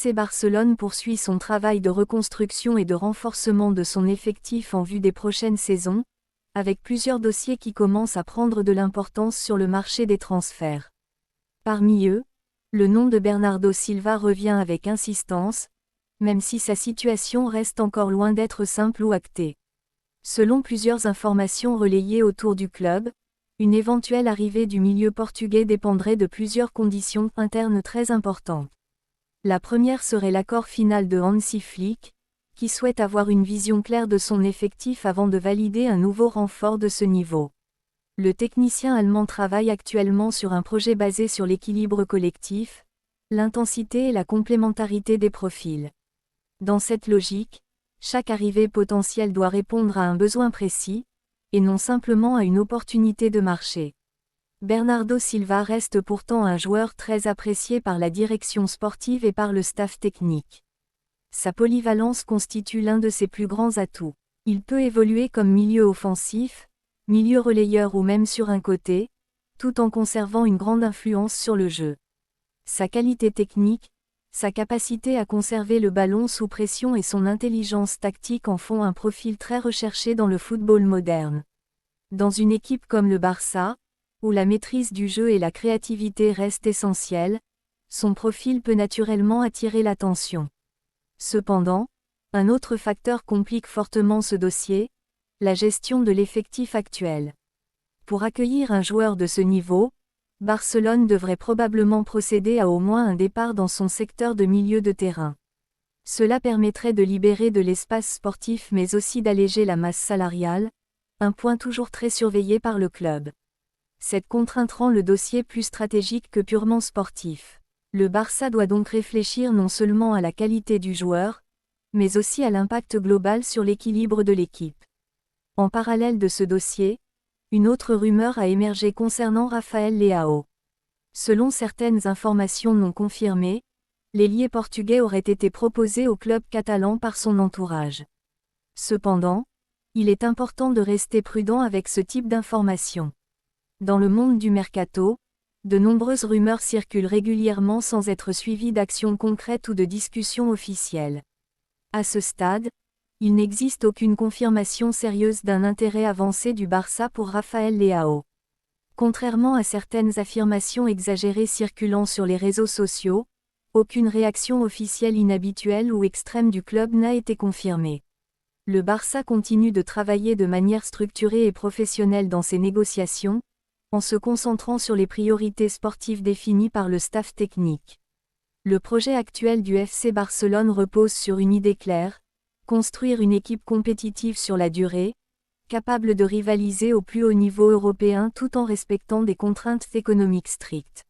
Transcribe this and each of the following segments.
FC Barcelone poursuit son travail de reconstruction et de renforcement de son effectif en vue des prochaines saisons, avec plusieurs dossiers qui commencent à prendre de l'importance sur le marché des transferts. Parmi eux, le nom de Bernardo Silva revient avec insistance, même si sa situation reste encore loin d'être simple ou actée. Selon plusieurs informations relayées autour du club, une éventuelle arrivée du milieu portugais dépendrait de plusieurs conditions internes très importantes. La première serait l'accord final de Hansi Flick, qui souhaite avoir une vision claire de son effectif avant de valider un nouveau renfort de ce niveau. Le technicien allemand travaille actuellement sur un projet basé sur l'équilibre collectif, l'intensité et la complémentarité des profils. Dans cette logique, chaque arrivée potentielle doit répondre à un besoin précis, et non simplement à une opportunité de marché. Bernardo Silva reste pourtant un joueur très apprécié par la direction sportive et par le staff technique. Sa polyvalence constitue l'un de ses plus grands atouts. Il peut évoluer comme milieu offensif, milieu relayeur ou même sur un côté, tout en conservant une grande influence sur le jeu. Sa qualité technique, sa capacité à conserver le ballon sous pression et son intelligence tactique en font un profil très recherché dans le football moderne. Dans une équipe comme le Barça, où la maîtrise du jeu et la créativité restent essentielles, son profil peut naturellement attirer l'attention. Cependant, un autre facteur complique fortement ce dossier, la gestion de l'effectif actuel. Pour accueillir un joueur de ce niveau, Barcelone devrait probablement procéder à au moins un départ dans son secteur de milieu de terrain. Cela permettrait de libérer de l'espace sportif mais aussi d'alléger la masse salariale, un point toujours très surveillé par le club. Cette contrainte rend le dossier plus stratégique que purement sportif. Le Barça doit donc réfléchir non seulement à la qualité du joueur, mais aussi à l'impact global sur l'équilibre de l'équipe. En parallèle de ce dossier, une autre rumeur a émergé concernant Rafael Leao. Selon certaines informations non confirmées, l'ailier portugais aurait été proposé au club catalan par son entourage. Cependant, il est important de rester prudent avec ce type d'informations. Dans le monde du mercato, de nombreuses rumeurs circulent régulièrement sans être suivies d'actions concrètes ou de discussions officielles. À ce stade, il n'existe aucune confirmation sérieuse d'un intérêt avancé du Barça pour Rafael Leao. Contrairement à certaines affirmations exagérées circulant sur les réseaux sociaux, aucune réaction officielle inhabituelle ou extrême du club n'a été confirmée. Le Barça continue de travailler de manière structurée et professionnelle dans ses négociations, en se concentrant sur les priorités sportives définies par le staff technique. Le projet actuel du FC Barcelone repose sur une idée claire: construire une équipe compétitive sur la durée, capable de rivaliser au plus haut niveau européen tout en respectant des contraintes économiques strictes.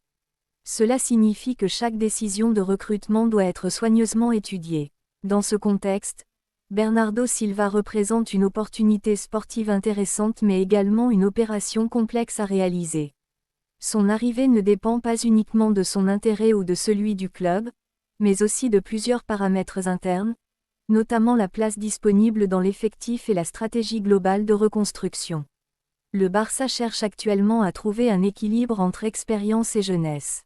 Cela signifie que chaque décision de recrutement doit être soigneusement étudiée. Dans ce contexte, Bernardo Silva représente une opportunité sportive intéressante mais également une opération complexe à réaliser. Son arrivée ne dépend pas uniquement de son intérêt ou de celui du club, mais aussi de plusieurs paramètres internes, notamment la place disponible dans l'effectif et la stratégie globale de reconstruction. Le Barça cherche actuellement à trouver un équilibre entre expérience et jeunesse.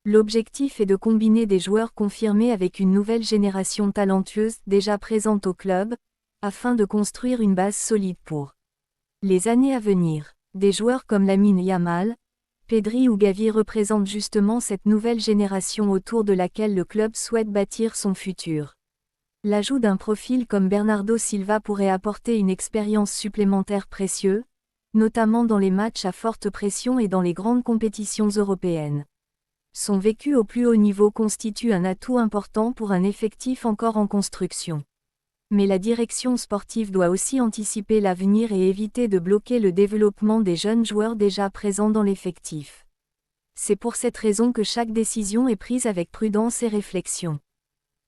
L'objectif est de combiner des joueurs confirmés avec une nouvelle génération talentueuse déjà présente au club, afin de construire une base solide pour les années à venir. Des joueurs comme Lamine Yamal, Pedri ou Gavi représentent justement cette nouvelle génération autour de laquelle le club souhaite bâtir son futur. L'ajout d'un profil comme Bernardo Silva pourrait apporter une expérience supplémentaire précieuse, notamment dans les matchs à forte pression et dans les grandes compétitions européennes. Son vécu au plus haut niveau constitue un atout important pour un effectif encore en construction. Mais la direction sportive doit aussi anticiper l'avenir et éviter de bloquer le développement des jeunes joueurs déjà présents dans l'effectif. C'est pour cette raison que chaque décision est prise avec prudence et réflexion.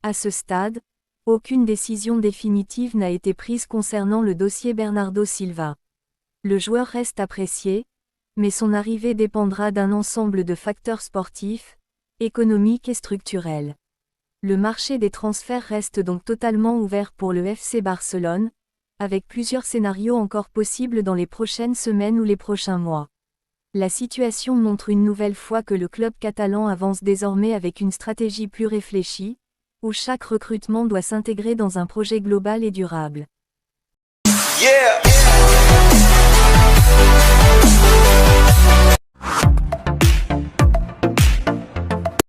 À ce stade, aucune décision définitive n'a été prise concernant le dossier Bernardo Silva. Le joueur reste apprécié, mais son arrivée dépendra d'un ensemble de facteurs sportifs, économiques et structurels. Le marché des transferts reste donc totalement ouvert pour le FC Barcelone, avec plusieurs scénarios encore possibles dans les prochaines semaines ou les prochains mois. La situation montre une nouvelle fois que le club catalan avance désormais avec une stratégie plus réfléchie, où chaque recrutement doit s'intégrer dans un projet global et durable. Yeah.